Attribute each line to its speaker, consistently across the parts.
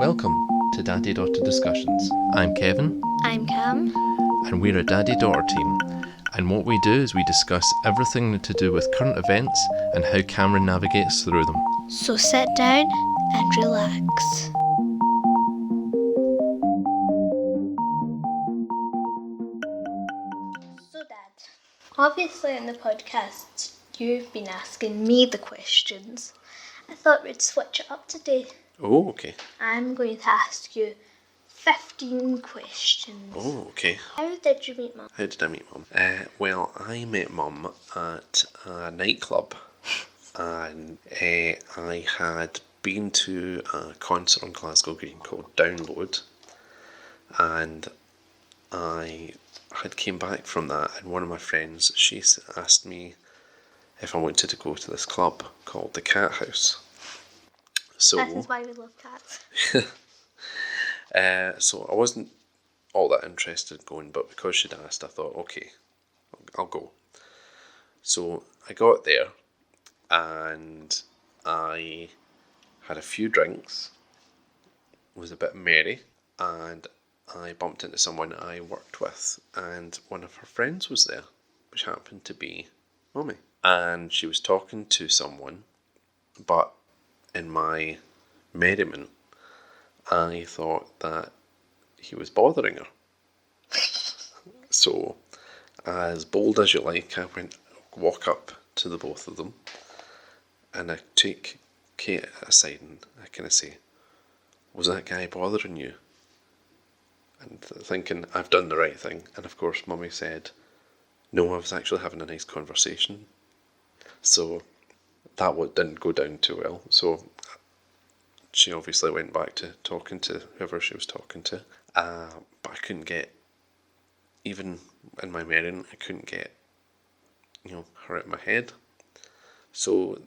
Speaker 1: Welcome to Daddy-Daughter Discussions. I'm Kevin.
Speaker 2: I'm Cam.
Speaker 1: And we're a daddy-daughter team. And what we do is we discuss everything to do with current events and how Cameron navigates through them.
Speaker 2: So sit down and relax. So Dad, obviously in the podcast you've been asking me the questions. I thought we'd switch it up today.
Speaker 1: Oh, okay.
Speaker 2: I'm going to ask you 15 questions.
Speaker 1: Oh, okay.
Speaker 2: How did you meet Mum?
Speaker 1: How did I meet Mum? Well, I met Mum at a nightclub. And I had been to a concert on Glasgow Green called Download. And I had came back from that, and one of my friends, she asked me if I wanted to go to this club called the Cat House. So
Speaker 2: That is why we love cats.
Speaker 1: So I wasn't all that interested in going, but because she'd asked, I thought, okay, I'll go. So I got there, and I had a few drinks, was a bit merry, and I bumped into someone I worked with, and one of her friends was there, which happened to be Mummy. And she was talking to someone, but in my merriment, I thought that he was bothering her. So, as bold as you like, I walk up to the both of them, and I take Kate aside and I kind of say, "Was that guy bothering you?" And thinking I've done the right thing. And of course Mummy said, "No, I was actually having a nice conversation." So that didn't go down too well. So she obviously went back to talking to whoever she was talking to. But I couldn't get, even in my merriment, I couldn't get, her out of my head. So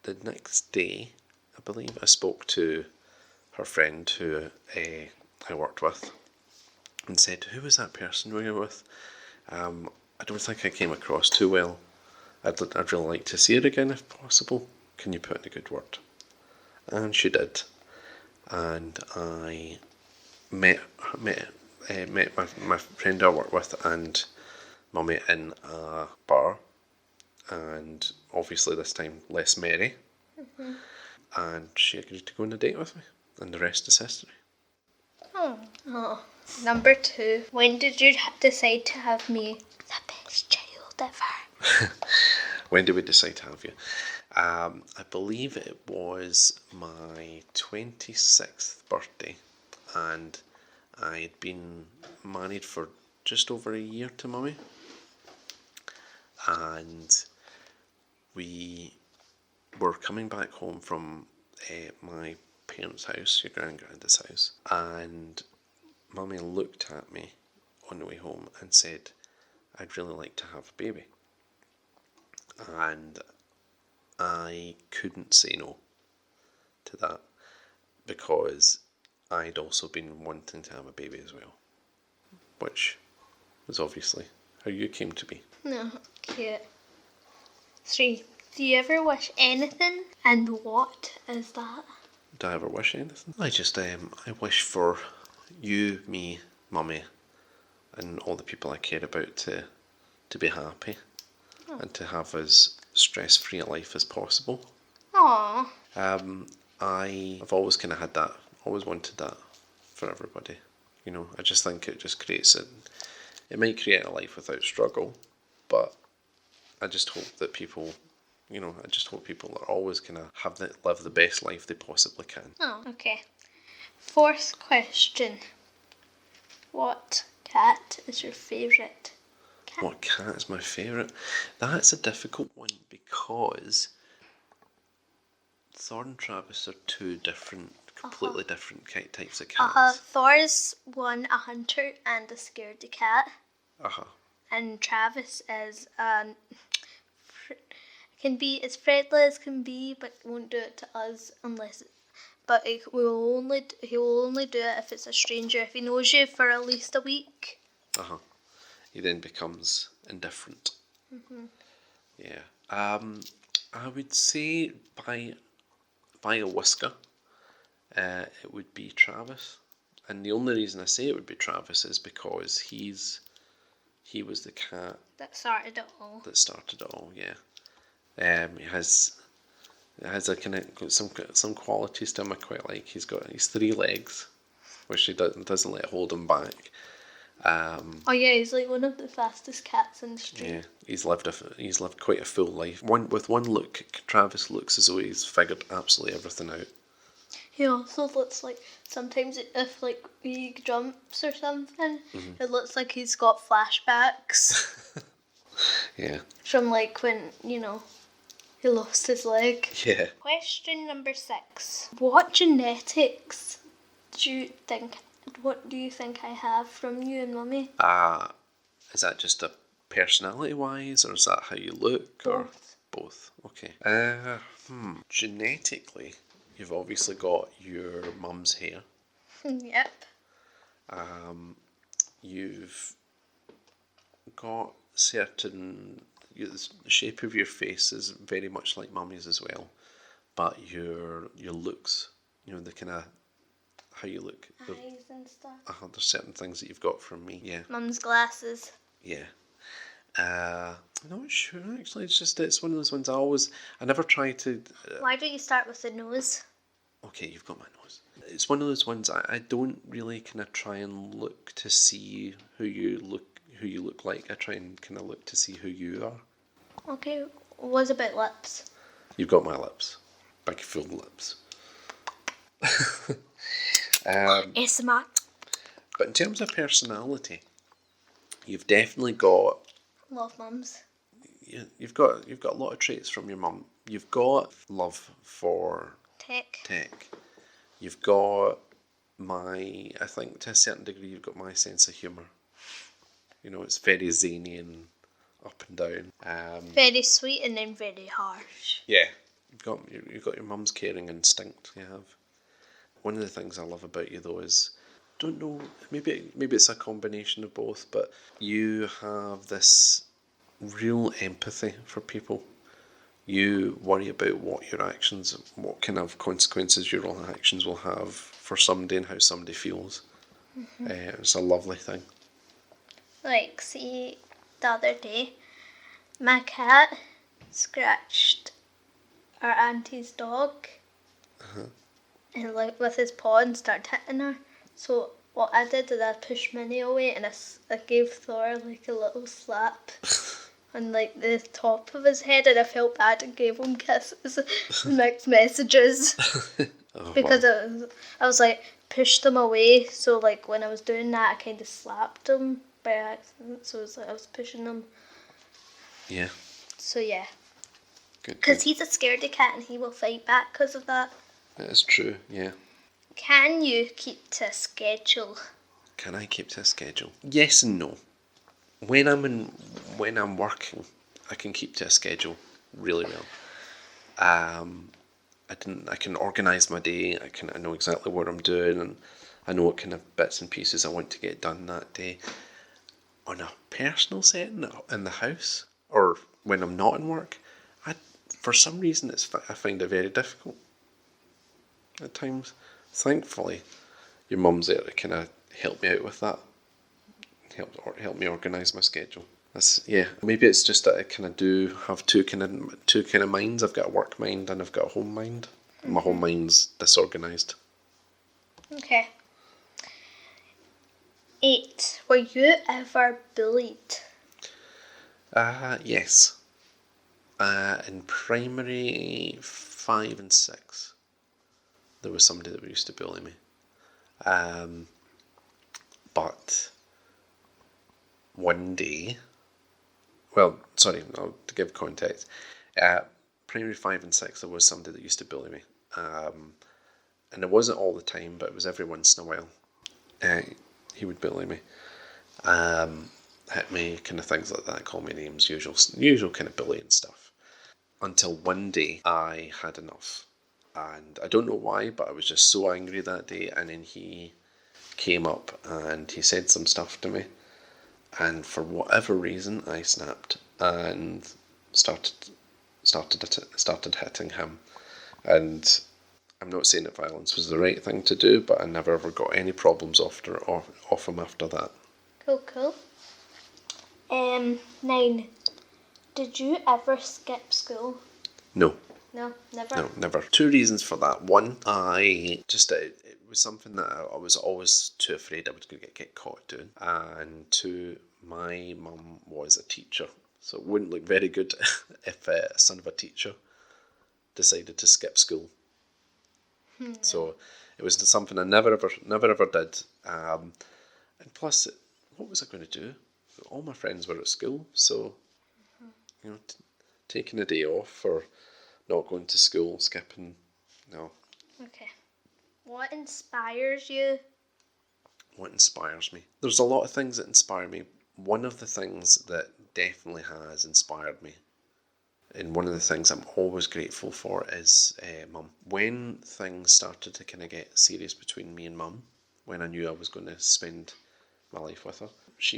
Speaker 1: the next day, I believe, I spoke to her friend who I worked with and said, "Who was that person we were with? I don't think I came across too well. I'd really like to see her again if possible. Can you put in a good word?" And she did. And I met my friend I worked with and Mummy in a bar, and obviously this time less merry. Mm-hmm. And she agreed to go on a date with me, and the rest is history.
Speaker 2: Oh. Number 2. When did you decide to have me the best child ever?
Speaker 1: When did we decide to have you? I believe it was my 26th birthday, and I had been married for just over a year to Mummy, and we were coming back home from my parents' house, your granddad's house, and Mummy looked at me on the way home and said, "I'd really like to have a baby." And I couldn't say no to that, because I'd also been wanting to have a baby as well, which was obviously how you came to be.
Speaker 2: No, cute. 3. Do you ever wish anything, and what is that?
Speaker 1: Do I ever wish anything? I just, I wish for you, me, Mummy, and all the people I care about to be happy and to have as stress-free a life as possible.
Speaker 2: Aww.
Speaker 1: I've always kind of had that, always wanted that for everybody. I just think it just creates it might create a life without struggle, but I just hope that people, are always going to live the best life they possibly can.
Speaker 2: Oh, okay. 4th question. What cat is your favourite cat?
Speaker 1: What cat is my favourite? That's a difficult one, because Thor and Travis are two completely different types of cats.
Speaker 2: Thor's a hunter and a scaredy cat. And Travis is can be as friendly as can be, but won't do it to us but he will only do it if it's a stranger. If he knows you for at least a week.
Speaker 1: He then becomes indifferent. Mm-hmm. Yeah. I would say by a whisker, It would be Travis. And the only reason I say it would be Travis is because he was the cat
Speaker 2: That started it all.
Speaker 1: that started it all, yeah. He has a kind of some qualities to him I quite like. He's got 3 legs, which he doesn't let hold him back.
Speaker 2: Oh yeah, he's like one of the fastest cats in the street.
Speaker 1: Yeah, he's lived quite a full life. With one look, Travis looks as though he's figured absolutely everything out.
Speaker 2: He also looks like sometimes if like he jumps or something, it looks like he's got flashbacks
Speaker 1: Yeah.
Speaker 2: from like when he lost his leg.
Speaker 1: Yeah.
Speaker 2: Question number 6: What genetics What do you think I have from you and Mummy?
Speaker 1: Is that just a personality-wise, or is that how you look?
Speaker 2: Both.
Speaker 1: Or both? Okay. Genetically, you've obviously got your mum's hair.
Speaker 2: Yep.
Speaker 1: You've got certain... The shape of your face is very much like mummy's as well. But your looks, the kind of... How you look.
Speaker 2: Eyes and stuff.
Speaker 1: There's certain things that you've got from me, yeah.
Speaker 2: Mum's glasses.
Speaker 1: Yeah. I'm not sure actually. It's one of those ones I never try to.
Speaker 2: Why don't you start with the nose?
Speaker 1: Okay, you've got my nose. It's one of those ones I don't really kind of try and look to see who you look like. I try and kind of look to see who you are.
Speaker 2: Okay. What about lips?
Speaker 1: You've got my lips, big full lips.
Speaker 2: ASMR.
Speaker 1: But in terms of personality, you've definitely got.
Speaker 2: Love mums.
Speaker 1: You've got a lot of traits from your mum. You've got love for tech. You've got I think to a certain degree, you've got my sense of humour. It's very zany and up and down.
Speaker 2: Very sweet and then very harsh.
Speaker 1: Yeah, you've got your mum's caring instinct. You have. One of the things I love about you though is, don't know, maybe it's a combination of both, but you have this real empathy for people. You worry about what kind of consequences your own actions will have for somebody and how somebody feels. It's a lovely thing.
Speaker 2: Like, see, the other day, my cat scratched our auntie's dog. And like with his paw and started hitting her. So what I did is I pushed Minnie away and I gave Thor like a little slap on like the top of his head, and I felt bad and gave him kisses and mixed messages. Because
Speaker 1: wow.
Speaker 2: I was like pushed him away, so like when I was doing that I kind of slapped him by accident, so it was like I was pushing him.
Speaker 1: Yeah.
Speaker 2: So yeah.
Speaker 1: Good.
Speaker 2: Because he's a scaredy cat and he will fight back because of that.
Speaker 1: That is true, yeah.
Speaker 2: Can you keep to a schedule?
Speaker 1: Can I keep to a schedule? Yes and no. When I'm working, I can keep to a schedule really well. I can organise my day. I know exactly what I'm doing, and I know what kind of bits and pieces I want to get done that day. On a personal setting in the house, or when I'm not in work, for some reason I find it very difficult at times. Thankfully, your mum's there to kind of help me out with that. Help me organise my schedule. Maybe it's just that I kind of do have two kind of minds. I've got a work mind and I've got a home mind. My home mind's disorganised.
Speaker 2: Okay. 8. Were you ever bullied?
Speaker 1: Yes. In primary 5 and 6, there was somebody that used to bully me. But one day, to give context, primary 5 and 6, there was somebody that used to bully me. And it wasn't all the time, but it was every once in a while. He would bully me. Hit me, kind of things like that, call me names, usual kind of bullying stuff. Until one day I had enough. And I don't know why, but I was just so angry that day, and then he came up and he said some stuff to me, and for whatever reason I snapped and started hitting him, and I'm not saying that violence was the right thing to do, but I never ever got any problems off him after that.
Speaker 2: Cool. 9. Did you ever skip school?
Speaker 1: No.
Speaker 2: No, never.
Speaker 1: No, never. 2 reasons for that. One, it was something that I was always too afraid I was going to get caught doing. And 2, my mum was a teacher, so it wouldn't look very good if a son of a teacher decided to skip school.
Speaker 2: No.
Speaker 1: So it was something I never ever did. And plus, what was I going to do? All my friends were at school, so taking a day off or not going to school, skipping, no.
Speaker 2: Okay. What inspires you?
Speaker 1: What inspires me? There's a lot of things that inspire me. One of the things that definitely has inspired me, and one of the things I'm always grateful for, is Mum. When things started to kind of get serious between me and Mum, when I knew I was going to spend my life with her, she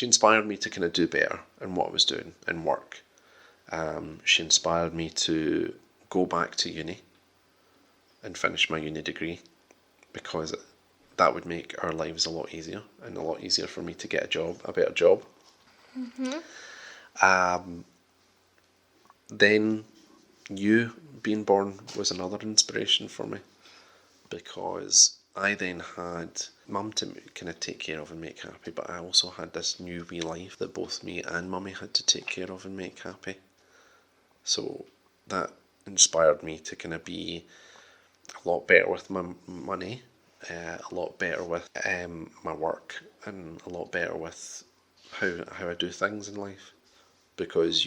Speaker 1: inspired me to kind of do better in what I was doing in work. She inspired me to go back to uni and finish my uni degree, because that would make our lives a lot easier, and a lot easier for me to get a better job. Then you being born was another inspiration for me, because I then had Mum to kind of take care of and make happy, but I also had this new wee life that both me and Mummy had to take care of and make happy. So that inspired me to kind of be a lot better with my money, a lot better with my work, and a lot better with how I do things in life. Because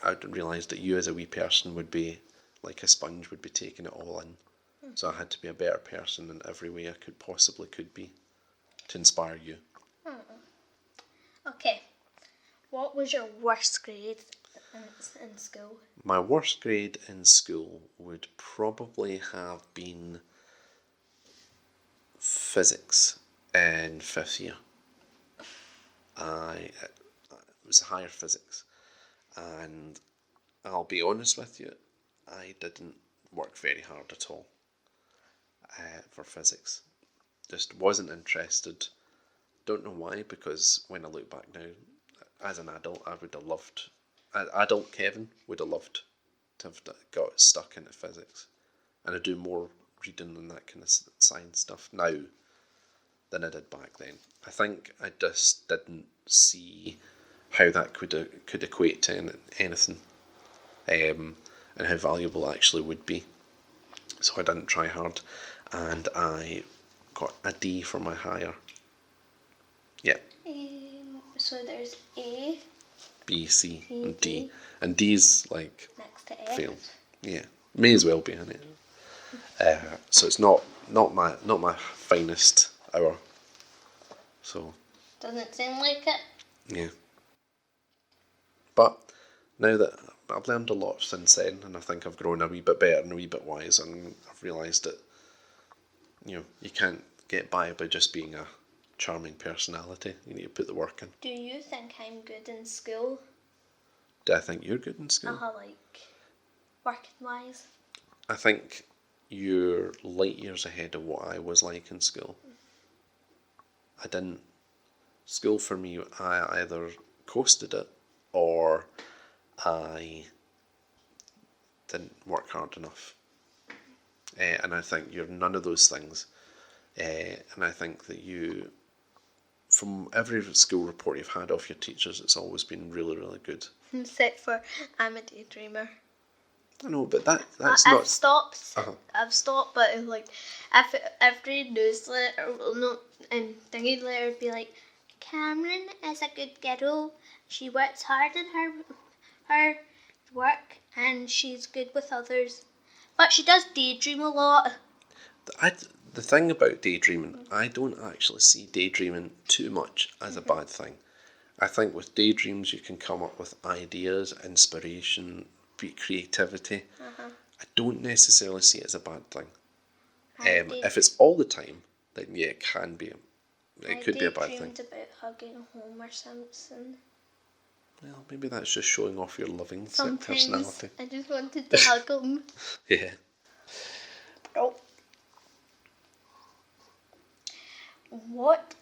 Speaker 1: I realised that you as a wee person would be like a sponge, would be taking it all in. So I had to be a better person in every way I could be, to inspire you.
Speaker 2: Okay. What was your worst grade in school?
Speaker 1: My worst grade in school would probably have been physics in 5th year. It was higher physics, and I'll be honest with you, I didn't work very hard at all for physics. Just wasn't interested. Don't know why, because when I look back now, as an adult, I would have loved, adult Kevin would have loved to have got stuck into physics. And I do more reading and that kind of science stuff now than I did back then. I think I just didn't see how that could equate to anything, and how valuable it actually would be. So I didn't try hard, and I got a D for my higher. Yeah.
Speaker 2: So there's A,
Speaker 1: B, C,
Speaker 2: C,
Speaker 1: and D.
Speaker 2: D.
Speaker 1: And D's like
Speaker 2: next to F.
Speaker 1: failed. Yeah, may as well be in it. So it's not my finest hour. So
Speaker 2: Doesn't seem like it.
Speaker 1: yeah. But now that I've learned a lot since then, and I think I've grown a wee bit better and a wee bit wise, and I've realised that you can't get by just being a charming personality. You need to put the work in.
Speaker 2: Do you think I'm good in school?
Speaker 1: Do I think you're good in school?
Speaker 2: Like working wise.
Speaker 1: I think you're light years ahead of what I was like in school. School for me, I either coasted it or I didn't work hard enough. And I think you're none of those things. And I think that you, from every school report you've had off your teachers, it's always been really, really good.
Speaker 2: Except for I'm a daydreamer.
Speaker 1: I know, but that's
Speaker 2: I've
Speaker 1: not...
Speaker 2: stopped.
Speaker 1: Uh-huh.
Speaker 2: I've stopped, but if every newsletter, and thingy letter would be like, Cameron is a good girl. She works hard in her work, and she's good with others. But she does daydream a lot.
Speaker 1: The thing about daydreaming, I don't actually see daydreaming too much as a bad thing. I think with daydreams you can come up with ideas, inspiration, creativity. I don't necessarily see it as a bad thing. If it's all the time, then yeah, it can be. It could be a bad thing. I
Speaker 2: daydreamed about hugging Homer Simpson.
Speaker 1: Well, maybe that's just showing off your loving
Speaker 2: Sometimes
Speaker 1: personality.
Speaker 2: I just wanted to hug him.
Speaker 1: Yeah.
Speaker 2: Oh. What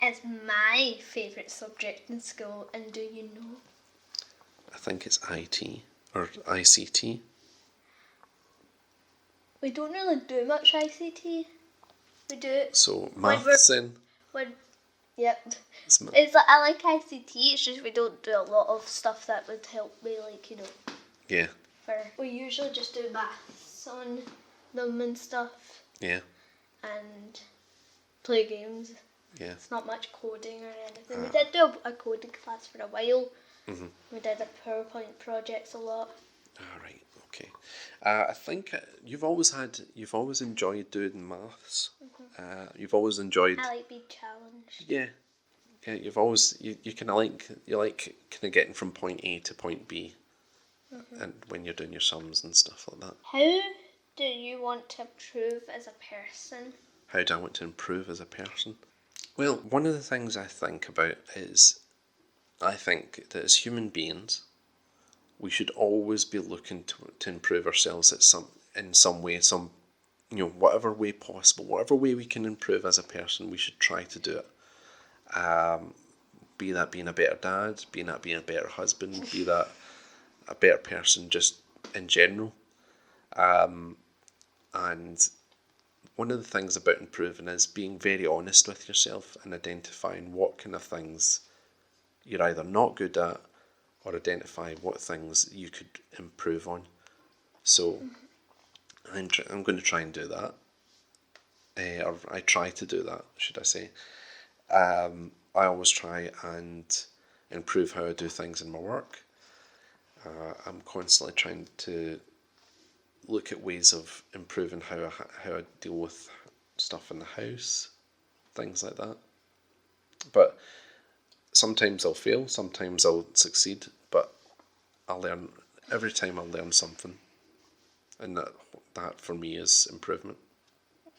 Speaker 2: is my favourite subject in school, and do you know?
Speaker 1: I think it's IT or ICT.
Speaker 2: We don't really do much ICT. We do it
Speaker 1: So maths then.
Speaker 2: Yep.
Speaker 1: It's
Speaker 2: I like ICT. It's just we don't do a lot of stuff that would help me,
Speaker 1: Yeah.
Speaker 2: We usually just do maths on them and stuff.
Speaker 1: Yeah.
Speaker 2: And play games.
Speaker 1: Yeah.
Speaker 2: It's not much coding or anything. We did do a coding class for a while.
Speaker 1: Mm-hmm.
Speaker 2: We did the PowerPoint projects a lot.
Speaker 1: All right. Okay. I think you've always enjoyed doing maths.
Speaker 2: Mm-hmm.
Speaker 1: You've always enjoyed.
Speaker 2: I like being challenged.
Speaker 1: Yeah. Yeah. You've always you kind of like kind of getting from point A to point B, and when you're doing your sums and stuff like that.
Speaker 2: How do you want to improve as a person?
Speaker 1: How do I want to improve as a person? Well, one of the things I think about is, I think that as human beings, we should always be looking to improve ourselves in some way, whatever way possible, whatever way we can improve as a person, we should try to do it. Be that being a better dad, be that being a better husband, be that a better person just in general. And one of the things about improving is being very honest with yourself and identifying what kind of things you're either not good at, or identify what things you could improve on. So I'm going to try and do that. Or I try to do that, should I say. I always try and improve how I do things in my work. I'm constantly trying to look at ways of improving how I deal with stuff in the house, things like that. But sometimes I'll fail, sometimes I'll succeed, but I'll learn. Every time I'll learn something, and that for me is improvement.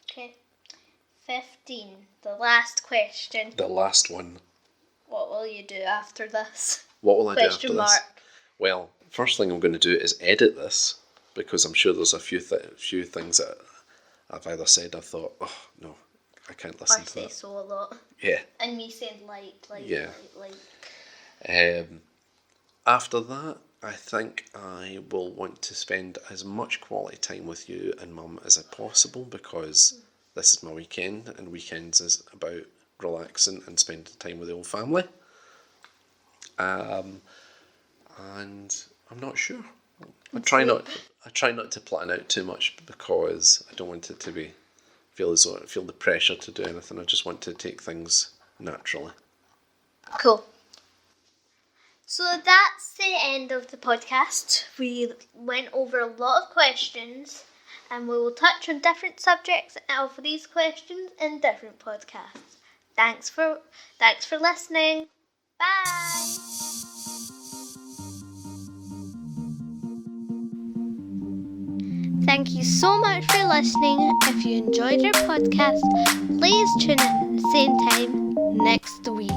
Speaker 2: Okay. 15. The last question.
Speaker 1: The last one.
Speaker 2: What will you do after this?
Speaker 1: What will I do after
Speaker 2: Question mark.
Speaker 1: this? Well, first thing I'm going to do is edit this, because I'm sure there's a few things that I've either said I thought, oh no, I can't listen to that.
Speaker 2: I say so a lot.
Speaker 1: Yeah.
Speaker 2: And me saying like.
Speaker 1: After that, I think I will want to spend as much quality time with you and Mum as possible, because this is my weekend, and weekends is about relaxing and spending time with the whole family. And I'm not sure. I try not to plan out too much, because I don't want it to feel the pressure to do anything. I just want to take things naturally.
Speaker 2: Cool. So that's the end of the podcast. We went over a lot of questions, and we will touch on different subjects of these questions in different podcasts. Thanks for listening. Bye. Thank you so much for listening. If you enjoyed our podcast, please tune in at the same time next week.